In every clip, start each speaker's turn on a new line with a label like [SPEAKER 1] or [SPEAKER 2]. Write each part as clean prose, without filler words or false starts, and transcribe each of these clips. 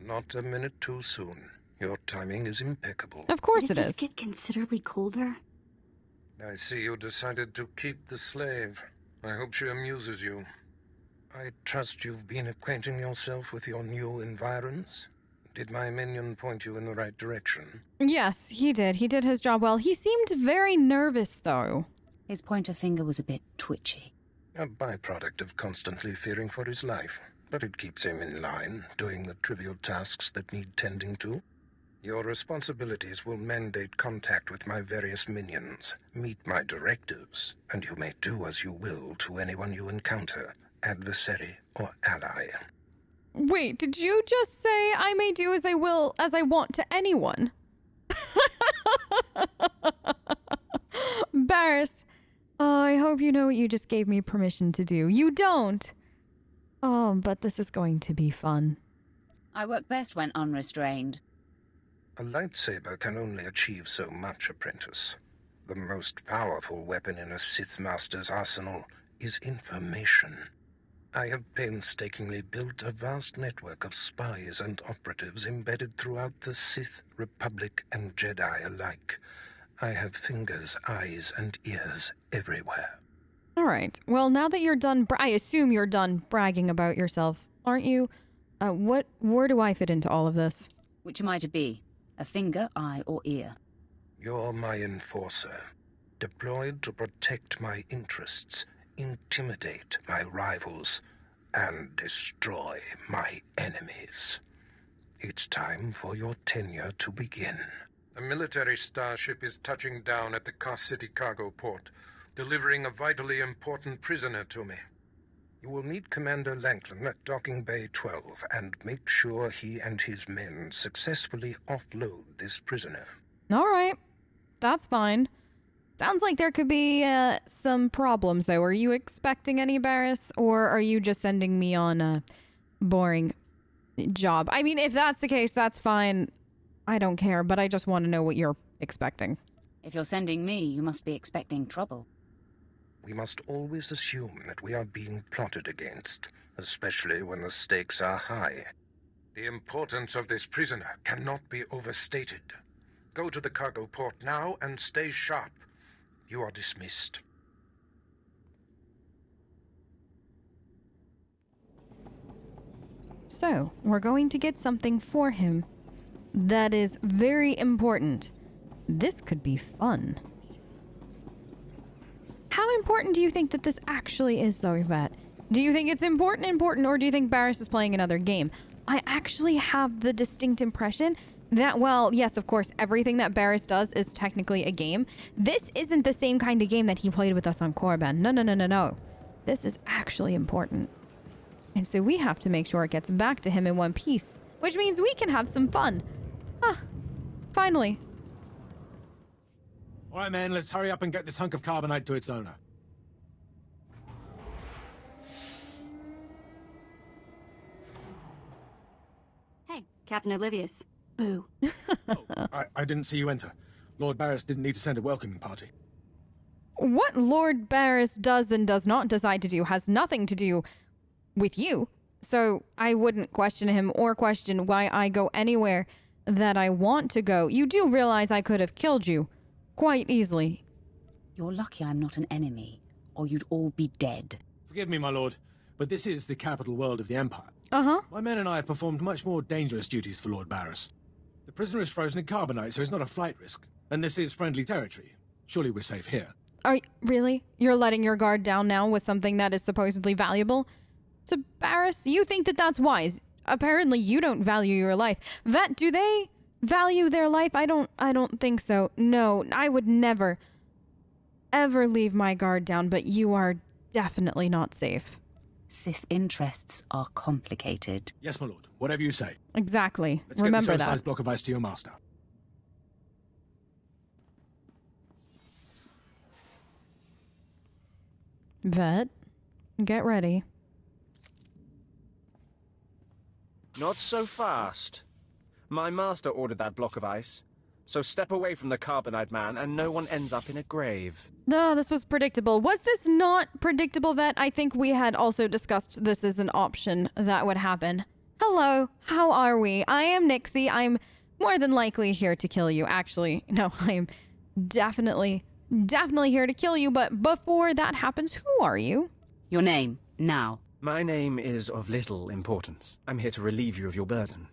[SPEAKER 1] Not a minute too soon. Your timing is impeccable.
[SPEAKER 2] Of course it
[SPEAKER 3] Did it
[SPEAKER 2] is.
[SPEAKER 3] just get considerably colder?
[SPEAKER 1] I see you decided to keep the slave. I hope she amuses you. I trust you've been acquainting yourself with your new environs? Did my minion point you in the right direction?
[SPEAKER 2] Yes, he did. He did his job well. He seemed very nervous, though.
[SPEAKER 3] His pointer finger was a bit twitchy.
[SPEAKER 1] A byproduct of constantly fearing for his life, but it keeps him in line, doing the trivial tasks that need tending to. Your responsibilities will mandate contact with my various minions, meet my directives, and you may do as you will to anyone you encounter, adversary or ally.
[SPEAKER 2] Wait, did you just say I may do as I will, as I want to anyone? Barris, I hope you know what you just gave me permission to do. You don't. Oh, but this is going to be fun.
[SPEAKER 3] I work best when unrestrained.
[SPEAKER 1] A lightsaber can only achieve so much, apprentice. The most powerful weapon in a Sith Master's arsenal is information. I have painstakingly built a vast network of spies and operatives embedded throughout the Sith, Republic, and Jedi alike. I have fingers, eyes, and ears everywhere.
[SPEAKER 2] All right. Well, now that you're done, I assume you're done bragging about yourself, aren't you? Where do I fit into all of this?
[SPEAKER 3] Which am I to be? A finger, eye, or ear?
[SPEAKER 1] You're my enforcer, deployed to protect my interests, intimidate my rivals, and destroy my enemies. It's time for your tenure to begin. A military starship is touching down at the Car City cargo port, delivering a vitally important prisoner to me. You will meet Commander Lanklin at Docking Bay 12 and make sure he and his men successfully offload this prisoner.
[SPEAKER 2] All right. That's fine. Sounds like there could be some problems, though. Are you expecting any, Barris? Or are you just sending me on a boring job? I mean, if that's the case, that's fine. I don't care, but I just want to know what you're expecting.
[SPEAKER 3] If you're sending me, you must be expecting trouble.
[SPEAKER 1] We must always assume that we are being plotted against, especially when the stakes are high. The importance of this prisoner cannot be overstated. Go to the cargo port now and stay sharp. You are dismissed.
[SPEAKER 2] So, we're going to get something for him that is very important. This could be fun. How important do you think that this actually is, though, Yvette? Do you think it's important, or do you think Barris is playing another game? I actually have the distinct impression that, well, yes, of course, everything that Barris does is technically a game. This isn't the same kind of game that he played with us on Korriban. No. This is actually important. And so we have to make sure it gets back to him in one piece, which means we can have some fun. Finally.
[SPEAKER 4] All right, man, let's hurry up and get this hunk of carbonite to its owner.
[SPEAKER 5] Hey, Captain Oblivious. Boo.
[SPEAKER 4] I didn't see you enter. Lord Barris didn't need to send a welcoming party.
[SPEAKER 2] What Lord Barris does and does not decide to do has nothing to do with you. So I wouldn't question him or question why I go anywhere that I want to go. You do realize I could have killed you quite easily.
[SPEAKER 3] You're lucky I'm not an enemy, or you'd all be dead.
[SPEAKER 4] Forgive me, my lord, but this is the capital world of the Empire.
[SPEAKER 2] Uh-huh.
[SPEAKER 4] My men and I have performed much more dangerous duties for Lord Barris. The prisoner is frozen in carbonite, so it's not a flight risk. And this is friendly territory. Surely we're safe here.
[SPEAKER 2] Really? You're letting your guard down now with something that is supposedly valuable? So, Barris, you think that that's wise? Apparently you don't value your life. Vet, do they value their life? I don't think so. No, I would never, ever leave my guard down, but you are definitely not safe.
[SPEAKER 3] Sith interests are complicated.
[SPEAKER 4] Yes, my lord. Whatever you say.
[SPEAKER 2] Exactly.
[SPEAKER 4] Let's
[SPEAKER 2] Remember
[SPEAKER 4] get the
[SPEAKER 2] that.
[SPEAKER 4] sized block of ice to your master.
[SPEAKER 2] Vet, get ready.
[SPEAKER 6] Not so fast. My master ordered that block of ice. So step away from the Carbonite man and no one ends up in a grave.
[SPEAKER 2] No, this was predictable. Was this not predictable, Vet? I think we had also discussed this as an option that would happen. Hello, how are we? I am Nixie. I'm more than likely here to kill you. Actually, no, I am definitely here to kill you. But before that happens, who are you?
[SPEAKER 3] Your name, now.
[SPEAKER 6] My name is of little importance. I'm here to relieve you of your burden.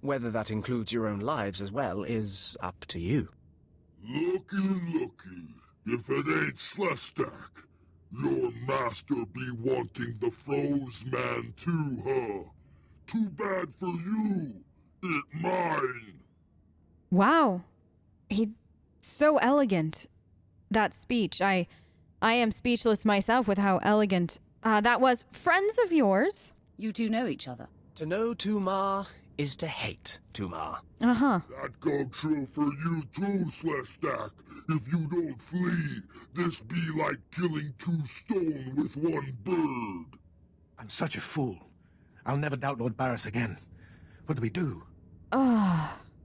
[SPEAKER 6] Whether that includes your own lives as well is up to you.
[SPEAKER 7] Looky. If it ain't SWTOR, your master be wanting the froze man too, huh? Too bad for you. It mine.
[SPEAKER 2] Wow. He so elegant. That speech. I am speechless myself with how elegant that was. Friends of yours?
[SPEAKER 3] You two know each other.
[SPEAKER 6] To know Tumar is to hate Tumar.
[SPEAKER 2] Uh-huh.
[SPEAKER 7] That go true for you too, SWTOR. If you don't flee, this be like killing 2 stone with 1 bird.
[SPEAKER 4] I'm such a fool. I'll never doubt Lord Barris again. What do we do?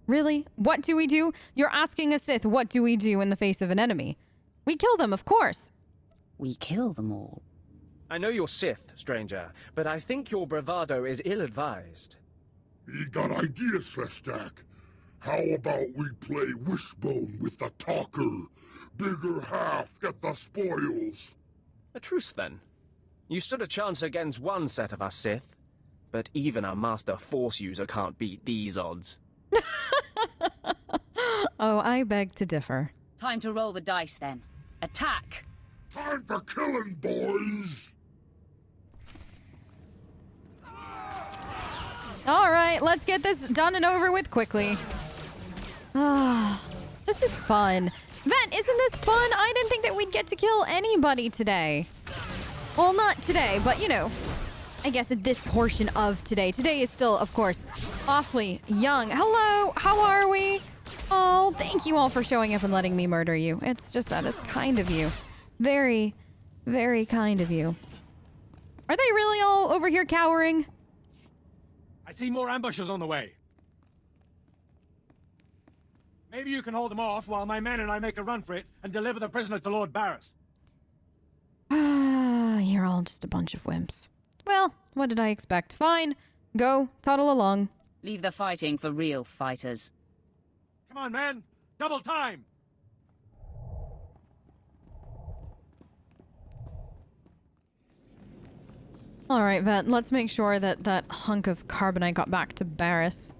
[SPEAKER 2] Really? What do we do? You're asking a Sith, what do we do in the face of an enemy? We kill them, of course.
[SPEAKER 3] We kill them all.
[SPEAKER 6] I know you're Sith, stranger, but I think your bravado is ill-advised.
[SPEAKER 7] He got ideas, SWTOR. How about we play wishbone with the talker? Bigger half get the spoils.
[SPEAKER 6] A truce, then. You stood a chance against one set of us Sith, but even a master Force user can't beat these odds.
[SPEAKER 2] Oh, I beg to differ.
[SPEAKER 3] Time to roll the dice, then. Attack!
[SPEAKER 7] Time for killing, boys!
[SPEAKER 2] All right, let's get this done and over with quickly. This is fun. Vet, isn't this fun? I didn't think that we'd get to kill anybody today. Well, not today, but you know, I guess at this portion of today. Today is still, of course, awfully young. Hello, how are we? Oh, thank you all for showing up and letting me murder you. It's just that is kind of you. Very, very kind of you. Are they really all over here cowering?
[SPEAKER 4] I see more ambushes on the way. Maybe you can hold them off while my men and I make a run for it and deliver the prisoner to Lord Barris.
[SPEAKER 2] You're all just a bunch of wimps. Well, what did I expect? Fine. Go, toddle along.
[SPEAKER 3] Leave the fighting for real fighters.
[SPEAKER 4] Come on, man! Double time!
[SPEAKER 2] All right, Vet, let's make sure that that hunk of Carbonite got back to Barris.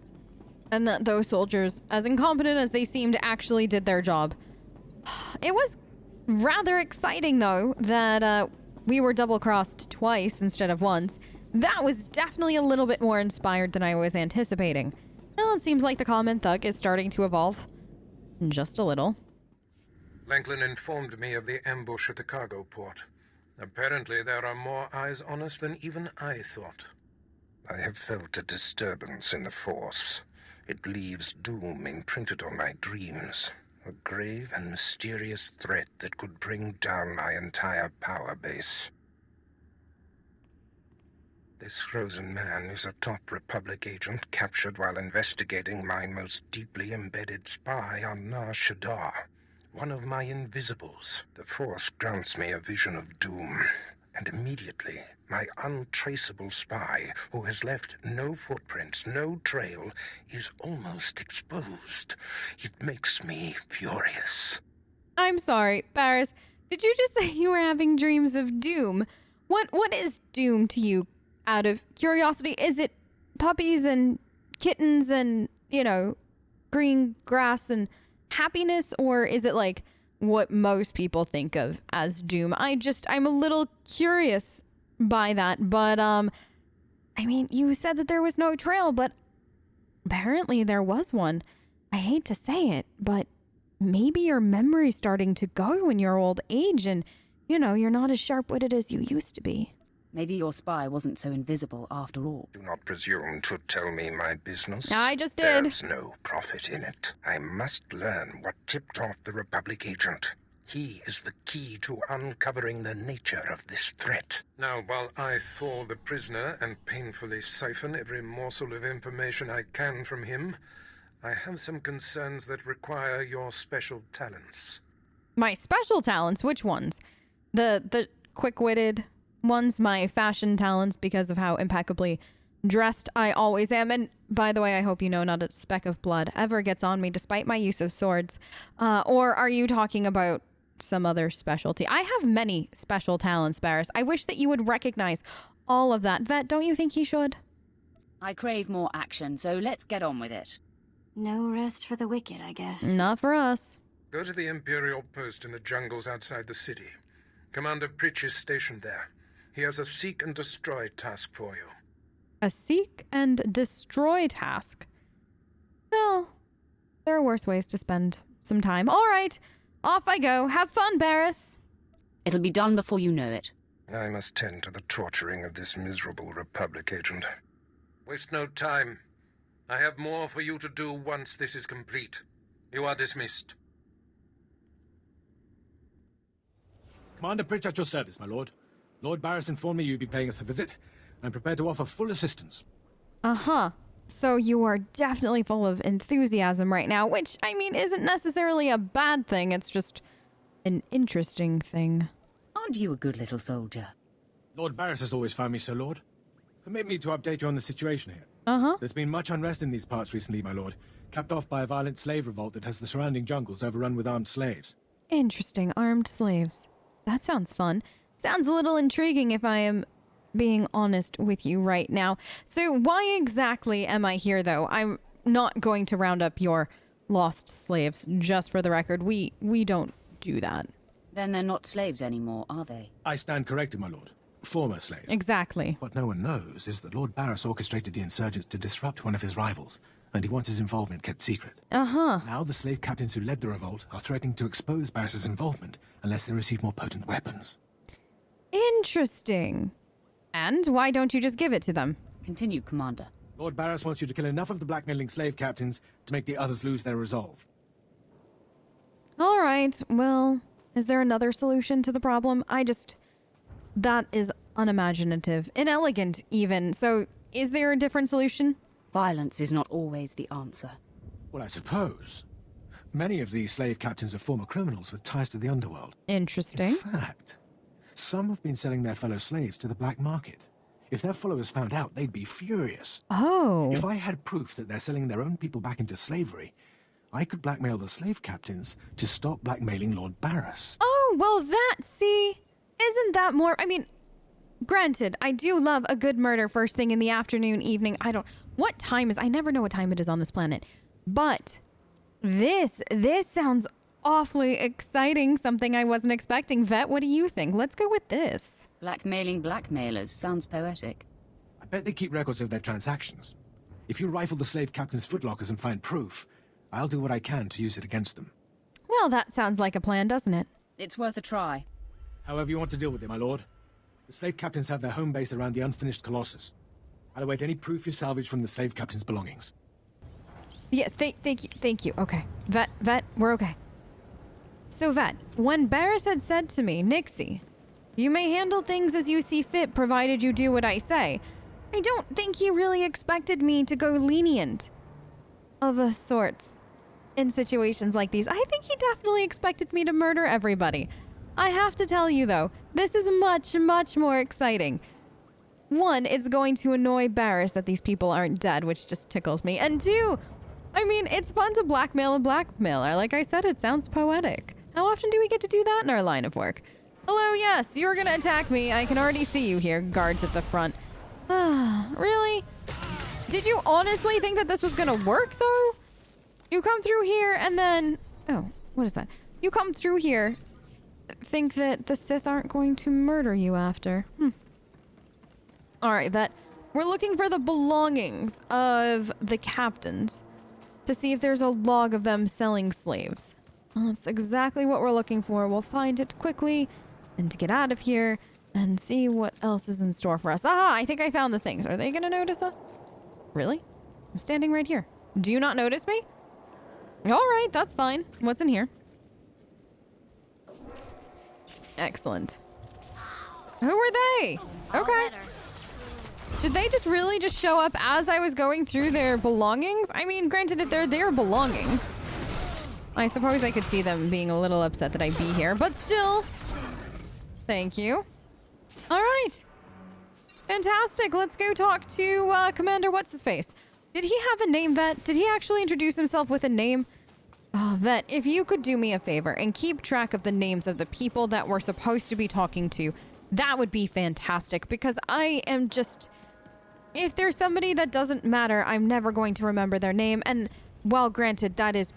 [SPEAKER 2] And that those soldiers, as incompetent as they seemed, actually did their job. It was rather exciting, though, that we were double-crossed twice instead of once. That was definitely a little bit more inspired than I was anticipating. Well, it seems like the common thug is starting to evolve. Just a little.
[SPEAKER 1] Lanklin informed me of the ambush at the cargo port. Apparently there are more eyes on us than even I thought. I have felt a disturbance in the Force. It leaves doom imprinted on my dreams. A grave and mysterious threat that could bring down my entire power base. This frozen man is a top Republic agent captured while investigating my most deeply embedded spy on SWTOR. One of my invisibles. The Force grants me a vision of doom. And immediately, my untraceable spy, who has left no footprints, no trail, is almost exposed. It makes me furious.
[SPEAKER 2] I'm sorry, Barris. Did you just say you were having dreams of doom? What is doom to you? Out of curiosity, is it puppies and kittens and, you know, green grass and happiness? Or is it like what most people think of as doom? I'm a little curious by that. But, I mean, you said that there was no trail, but apparently there was one. I hate to say it, but maybe your memory's starting to go in your old age and, you know, you're not as sharp-witted as you used to be.
[SPEAKER 3] Maybe your spy wasn't so invisible after all.
[SPEAKER 1] Do not presume to tell me my business.
[SPEAKER 2] I just did.
[SPEAKER 1] There's no profit in it. I must learn what tipped off the Republic agent. He is the key to uncovering the nature of this threat. Now, while I thaw the prisoner and painfully siphon every morsel of information I can from him, I have some concerns that require your special talents.
[SPEAKER 2] My special talents? Which ones? The quick-witted ones? My fashion talents because of how impeccably Dressed I always am. And by the way, I hope you know not a speck of blood ever gets on me despite my use of swords. Or are you talking about some other specialty? I have many special talents, Barris. I wish that you would recognize all of that. Vet, don't you think he should?
[SPEAKER 3] I crave more action, so let's get on with it.
[SPEAKER 5] No rest for the wicked, I guess.
[SPEAKER 2] Not for us.
[SPEAKER 1] Go to the Imperial post in the jungles outside the city. Commander Pritch is stationed there. He has a seek and destroy task for you.
[SPEAKER 2] A seek and destroy task. Well, there are worse ways to spend some time. All right, off I go. Have fun, Barris.
[SPEAKER 3] It'll be done before you know it.
[SPEAKER 1] I must tend to the torturing of this miserable Republic agent. Waste no time. I have more for you to do once this is complete. You are dismissed.
[SPEAKER 4] Commander Pritch at your service, my lord. Lord Barris informed me you'd be paying us a visit. I'm prepared to offer full assistance.
[SPEAKER 2] Uh-huh. So you are definitely full of enthusiasm right now, which, I mean, isn't necessarily a bad thing. It's just an interesting thing.
[SPEAKER 3] Aren't you a good little soldier?
[SPEAKER 4] Lord Barris has always found me so, Lord. Permit me to update you on the situation here.
[SPEAKER 2] Uh-huh.
[SPEAKER 4] There's been much unrest in these parts recently, my lord, capped off by a violent slave revolt that has the surrounding jungles overrun with armed slaves.
[SPEAKER 2] Interesting. Armed slaves. That sounds fun. Sounds a little intriguing if I am being honest with you right now. So why exactly am I here, though? I'm not going to round up your lost slaves, just for the record. We don't do that.
[SPEAKER 3] Then they're not slaves anymore, are they?
[SPEAKER 4] I stand corrected, my lord. Former slaves.
[SPEAKER 2] Exactly.
[SPEAKER 4] What no one knows is that Lord Barris orchestrated the insurgents to disrupt one of his rivals, and he wants his involvement kept secret.
[SPEAKER 2] Uh-huh.
[SPEAKER 4] Now the slave captains who led the revolt are threatening to expose Barris's involvement unless they receive more potent weapons.
[SPEAKER 2] Interesting. And why don't you just give it to them?
[SPEAKER 3] Continue, Commander.
[SPEAKER 4] Lord Barris wants you to kill enough of the blackmailing slave captains to make the others lose their resolve.
[SPEAKER 2] All right. Well, is there another solution to the problem? That is unimaginative. Inelegant, even. So, is there a different solution?
[SPEAKER 3] Violence is not always the answer.
[SPEAKER 4] Well, I suppose. Many of these slave captains are former criminals with ties to the underworld.
[SPEAKER 2] Interesting.
[SPEAKER 4] In fact, some have been selling their fellow slaves to the black market. If their followers found out, they'd be furious.
[SPEAKER 2] Oh.
[SPEAKER 4] If I had proof that they're selling their own people back into slavery, I could blackmail the slave captains to stop blackmailing Lord Barris.
[SPEAKER 2] Oh, well, isn't that more... I mean, granted, I do love a good murder first thing in the afternoon, evening. What time is... I never know what time it is on this planet. But this sounds awfully exciting. Something I wasn't expecting. Vet, what do you think? Let's go with this.
[SPEAKER 3] Blackmailing blackmailers sounds poetic.
[SPEAKER 4] I bet they keep records of their transactions. If you rifle the slave captains' footlockers and find proof, I'll do what I can to use it against them.
[SPEAKER 2] Well, that sounds like a plan, doesn't it?
[SPEAKER 3] It's worth a try.
[SPEAKER 4] However you want to deal with it, my lord. The slave captains have their home base around the unfinished Colossus. I'll await any proof you salvage from the slave captains' belongings.
[SPEAKER 2] Yes, thank you. Okay. Vet, we're okay. So, Vet, when Barris had said to me, Nixie, you may handle things as you see fit, provided you do what I say, I don't think he really expected me to go lenient of a sorts in situations like these. I think he definitely expected me to murder everybody. I have to tell you, though, this is much, much more exciting. One, it's going to annoy Barris that these people aren't dead, which just tickles me. And two, I mean, it's fun to blackmail a blackmailer. Like I said, it sounds poetic. How often do we get to do that in our line of work? Hello, yes, you're gonna attack me. I can already see you here, guards at the front. Really? Did you honestly think that this was gonna work, though? You come through here and then... Oh, what is that? You come through here, think that the Sith aren't going to murder you after. Alright, Vet. We're looking for the belongings of the captains to see if there's a log of them selling slaves. Well, that's exactly what we're looking for. We'll find it quickly and to get out of here and see what else is in store for us. Aha! I think I found the things. Are they gonna notice us? Really? I'm standing right here. Do you not notice me? Alright, that's fine. What's in here? Excellent. Who were they? Okay. Did they just really just show up as I was going through their belongings? I mean, granted, if they're their belongings, I suppose I could see them being a little upset that I be here, but still. Thank you. All right. Fantastic. Let's go talk to Commander What's-His-Face. Did he have a name, Vet? Did he actually introduce himself with a name? Oh, Vet, if you could do me a favor and keep track of the names of the people that we're supposed to be talking to, that would be fantastic, because I am just... If there's somebody that doesn't matter, I'm never going to remember their name, and, well, granted, that is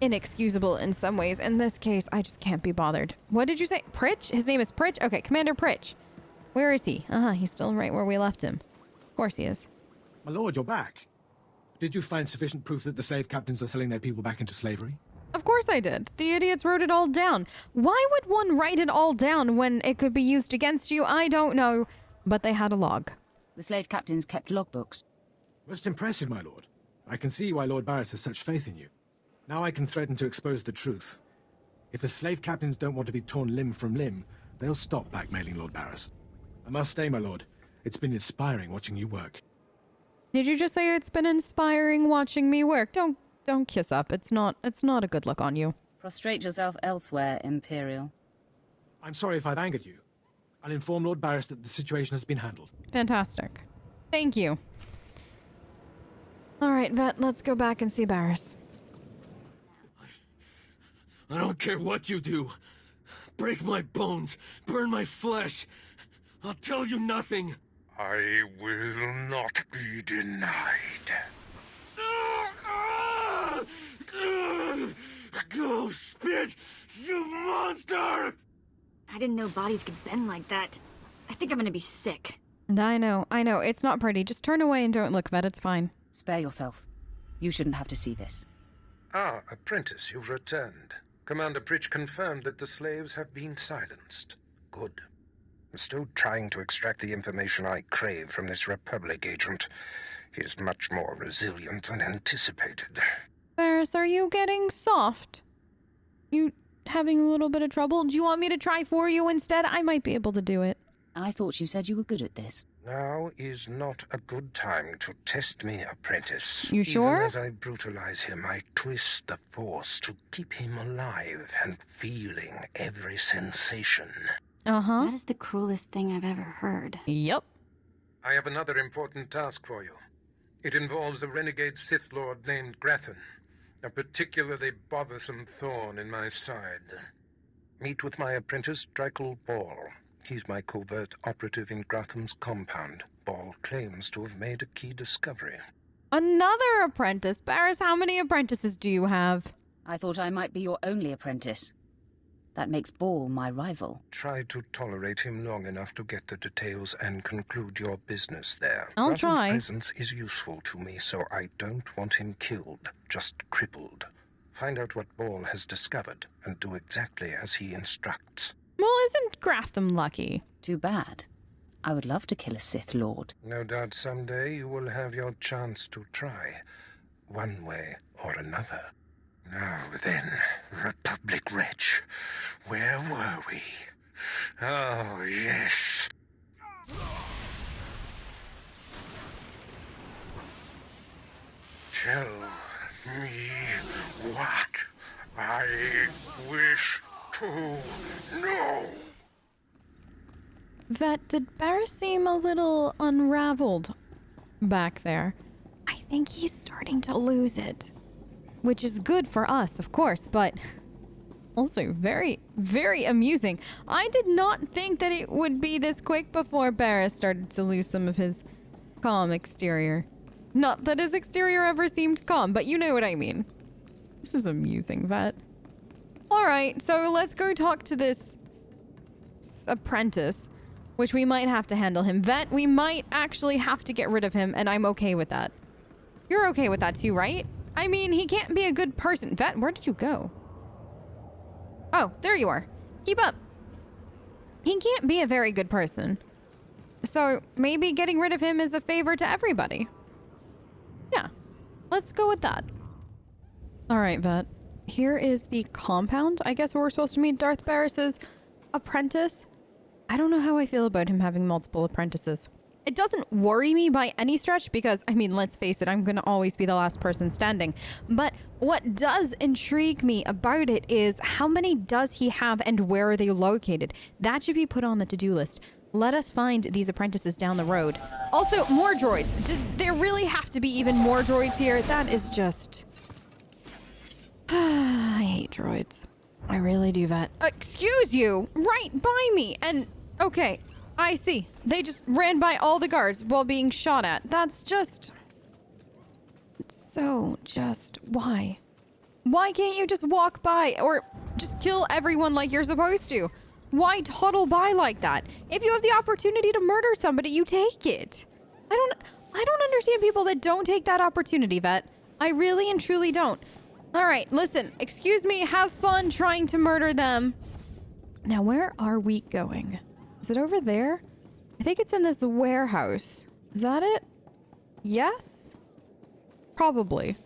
[SPEAKER 2] inexcusable in some ways. In this case, I just can't be bothered. What did you say? Pritch? His name is Pritch? Okay, Commander Pritch. Where is he? He's still right where we left him. Of course he is.
[SPEAKER 4] My lord, you're back. Did you find sufficient proof that the slave captains are selling their people back into slavery?
[SPEAKER 2] Of course I did. The idiots wrote it all down. Why would one write it all down when it could be used against you? I don't know. But they had a log.
[SPEAKER 3] The slave captains kept logbooks.
[SPEAKER 4] Most impressive, my lord. I can see why Lord Barris has such faith in you. Now I can threaten to expose the truth. If the slave captains don't want to be torn limb from limb, they'll stop blackmailing Lord Barris. I must say, my lord, it's been inspiring watching you work.
[SPEAKER 2] Did you just say it's been inspiring watching me work? Don't kiss up. It's not a good look on you.
[SPEAKER 3] Prostrate yourself elsewhere, Imperial.
[SPEAKER 4] I'm sorry if I've angered you. I'll inform Lord Barris that the situation has been handled.
[SPEAKER 2] Fantastic. Thank you. All right, Vet, let's go back and see Barris.
[SPEAKER 8] I don't care what you do. Break my bones, burn my flesh. I'll tell you nothing.
[SPEAKER 1] I will not be denied.
[SPEAKER 8] Go spit, you monster!
[SPEAKER 5] I didn't know bodies could bend like that. I think I'm gonna be sick.
[SPEAKER 2] I know. It's not pretty. Just turn away and don't look, Vet. It's fine.
[SPEAKER 3] Spare yourself. You shouldn't have to see this.
[SPEAKER 1] Ah, apprentice, you've returned. Commander Pritch confirmed that the slaves have been silenced. Good. I'm still trying to extract the information I crave from this Republic agent. He's much more resilient than anticipated.
[SPEAKER 2] Barris, are you getting soft? You having a little bit of trouble? Do you want me to try for you instead? I might be able to do it.
[SPEAKER 3] I thought you said you were good at this.
[SPEAKER 1] Now is not a good time to test me, apprentice.
[SPEAKER 2] You sure?
[SPEAKER 1] Even as I brutalize him, I twist the Force to keep him alive and feeling every sensation.
[SPEAKER 2] Uh-huh.
[SPEAKER 5] That is the cruelest thing I've ever heard.
[SPEAKER 2] Yep.
[SPEAKER 1] I have another important task for you. It involves a renegade Sith Lord named Grathan, a particularly bothersome thorn in my side. Meet with my apprentice, Drykel Ball. He's my covert operative in Gratham's compound. Ball claims to have made a key discovery.
[SPEAKER 2] Another apprentice? Barris, how many apprentices do you have?
[SPEAKER 3] I thought I might be your only apprentice. That makes Ball my rival.
[SPEAKER 1] Try to tolerate him long enough to get the details and conclude your business there.
[SPEAKER 2] I'll
[SPEAKER 1] Gratham's
[SPEAKER 2] try.
[SPEAKER 1] presence is useful to me, so I don't want him killed, just crippled. Find out what Ball has discovered and do exactly as he instructs.
[SPEAKER 2] Well, isn't Gratham lucky?
[SPEAKER 3] Too bad. I would love to kill a Sith Lord.
[SPEAKER 1] No doubt someday you will have your chance to try, one way or another. Now then, Republic wretch, where were we? Oh, yes. Tell me what I wish to know.
[SPEAKER 2] Vet, did Barris seem a little unraveled back there? I think he's starting to lose it. Which is good for us, of course, but also very, very amusing. I did not think that it would be this quick before Barris started to lose some of his calm exterior. Not that his exterior ever seemed calm, but you know what I mean. This is amusing, Vet. Alright, so let's go talk to this apprentice, which we might have to handle him. Vet, we might actually have to get rid of him, and I'm okay with that. You're okay with that too, right? I mean, he can't be a good person. Vet, where did you go? Oh, there you are. Keep up. He can't be a very good person. So maybe getting rid of him is a favor to everybody. Yeah, let's go with that. All right, Vet. Here is the compound. I guess where we're supposed to meet Darth Barris's apprentice. I don't know how I feel about him having multiple apprentices. It doesn't worry me by any stretch because, I mean, let's face it, I'm going to always be the last person standing. But what does intrigue me about it is how many does he have and where are they located? That should be put on the to-do list. Let us find these apprentices down the road. Also, more droids. Did there really have to be even more droids here? That is just... I hate droids. I really do that. Excuse you! Right by me! And, okay, I see. They just ran by all the guards while being shot at. That's just... It's so just... Why? Why can't you just walk by or just kill everyone like you're supposed to? Why toddle by like that? If you have the opportunity to murder somebody, you take it. I don't understand people that don't take that opportunity, Vet. I really and truly don't. All right, listen, excuse me, have fun trying to murder them. Now, where are we going? Is it over there? I think it's in this warehouse. Is that it? Yes? Probably.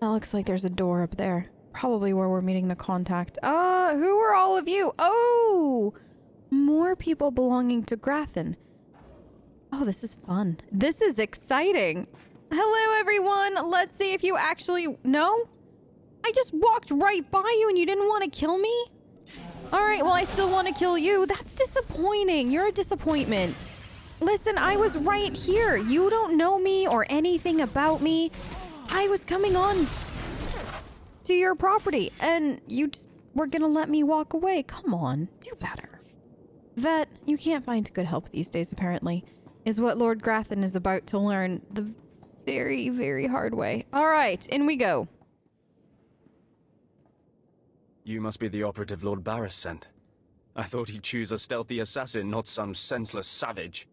[SPEAKER 2] That looks like there's a door up there. Probably where we're meeting the contact. Who are all of you? Oh! More people belonging to Grathan. Oh, this is fun. This is exciting. Hello, everyone. Let's see if you actually... No? I just walked right by you and you didn't want to kill me? All right, well, I still want to kill you. That's disappointing. You're a disappointment. Listen, I was right here. You don't know me or anything about me. I was coming on to your property, and you just were gonna let me walk away. Come on, do better. Vet, you can't find good help these days, apparently, is what Lord Grathan is about to learn the very, very hard way. All right, in we go.
[SPEAKER 6] You must be the operative Lord Barris sent. I thought he'd choose a stealthy assassin, not some senseless savage.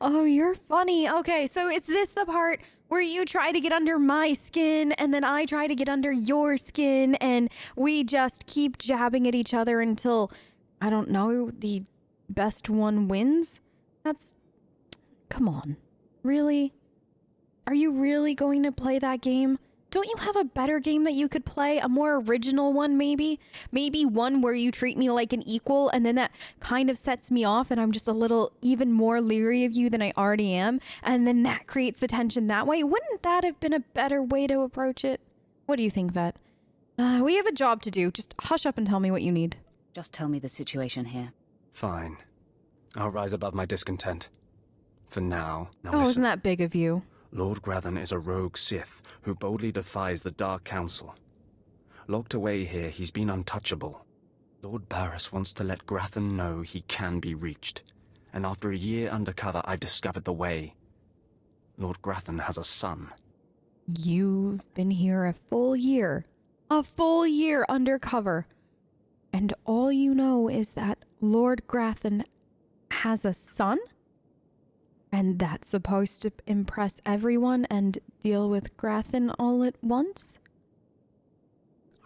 [SPEAKER 2] Oh, you're funny. Okay, so is this the part where you try to get under my skin and then I try to get under your skin and we just keep jabbing at each other until, I don't know, the best one wins? That's... Come on. Really? Are you really going to play that game? Don't you have a better game that you could play? A more original one, maybe? Maybe one where you treat me like an equal and then that kind of sets me off and I'm just a little even more leery of you than I already am. And then that creates the tension that way. Wouldn't that have been a better way to approach it? What do you think, Vet? We have a job to do. Just hush up and tell me what you need.
[SPEAKER 3] Just tell me the situation here.
[SPEAKER 6] Fine. I'll rise above my discontent. For now. Now
[SPEAKER 2] Oh,
[SPEAKER 6] listen.
[SPEAKER 2] isn't that big of you?
[SPEAKER 6] Lord Grathan is a rogue Sith who boldly defies the Dark Council. Locked away here, he's been untouchable. Lord Barris wants to let Grathan know he can be reached. And after a year undercover, I've discovered the way. Lord Grathan has a son.
[SPEAKER 2] You've been here a full year. A full year undercover. And all you know is that Lord Grathan has a son? And that's supposed to impress everyone and deal with Grathan all at once?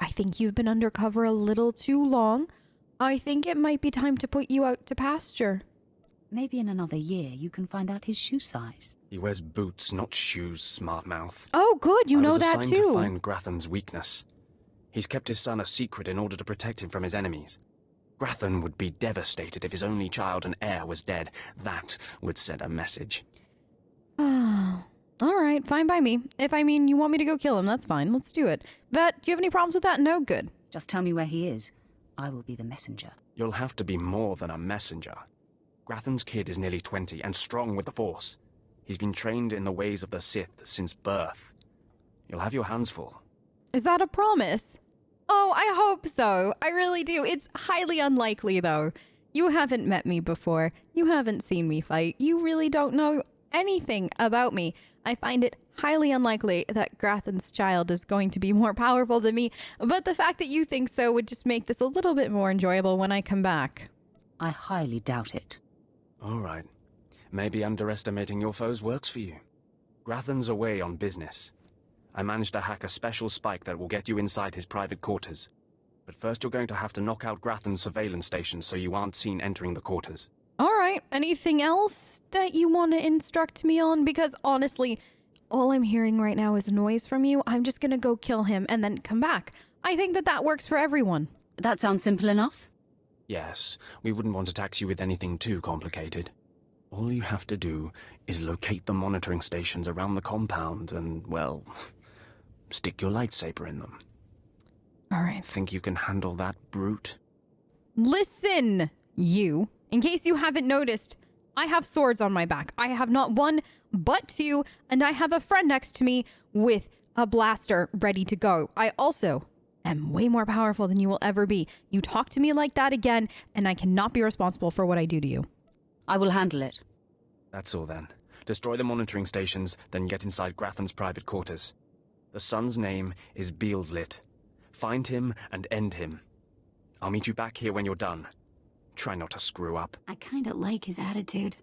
[SPEAKER 2] I think you've been undercover a little too long. I think it might be time to put you out to pasture.
[SPEAKER 3] Maybe in another year you can find out his shoe size.
[SPEAKER 6] He wears boots, not shoes, smart mouth.
[SPEAKER 2] Oh, good, you know that
[SPEAKER 6] I was assigned
[SPEAKER 2] too.
[SPEAKER 6] to find Grathan's weakness. He's kept his son a secret in order to protect him from his enemies. Grathan would be devastated if his only child and heir was dead. That would send a message.
[SPEAKER 2] Oh, all right, fine by me. If you want me to go kill him, that's fine. Let's do it. Vet, do you have any problems with that? No? Good.
[SPEAKER 3] Just tell me where he is. I will be the messenger.
[SPEAKER 6] You'll have to be more than a messenger. Grathan's kid is nearly 20 and strong with the Force. He's been trained in the ways of the Sith since birth. You'll have your hands full.
[SPEAKER 2] Is that a promise? Oh, I hope so. I really do. It's highly unlikely, though. You haven't met me before. You haven't seen me fight. You really don't know anything about me. I find it highly unlikely that Grathan's child is going to be more powerful than me, but the fact that you think so would just make this a little bit more enjoyable when I come back.
[SPEAKER 3] I highly doubt it.
[SPEAKER 6] All right. Maybe underestimating your foes works for you. Grathan's away on business. I managed to hack a special spike that will get you inside his private quarters. But first you're going to have to knock out Grathan's surveillance station so you aren't seen entering the quarters.
[SPEAKER 2] All right. Anything else that you want to instruct me on? Because honestly, all I'm hearing right now is noise from you. I'm just going to go kill him and then come back. I think that works for everyone.
[SPEAKER 3] That sounds simple enough.
[SPEAKER 6] Yes, we wouldn't want to tax you with anything too complicated. All you have to do is locate the monitoring stations around the compound and, well, stick your lightsaber in them.
[SPEAKER 2] All right.
[SPEAKER 6] Think you can handle that brute?
[SPEAKER 2] Listen, you. In case you haven't noticed, I have swords on my back. I have not one, but two, and I have a friend next to me with a blaster ready to go. I also am way more powerful than you will ever be. You talk to me like that again, and I cannot be responsible for what I do to you.
[SPEAKER 3] I will handle it.
[SPEAKER 6] That's all then. Destroy the monitoring stations, then get inside Grathan's private quarters. The son's name is Beelslit. Find him and end him. I'll meet you back here when you're done. Try not to screw up.
[SPEAKER 5] I kinda like his attitude.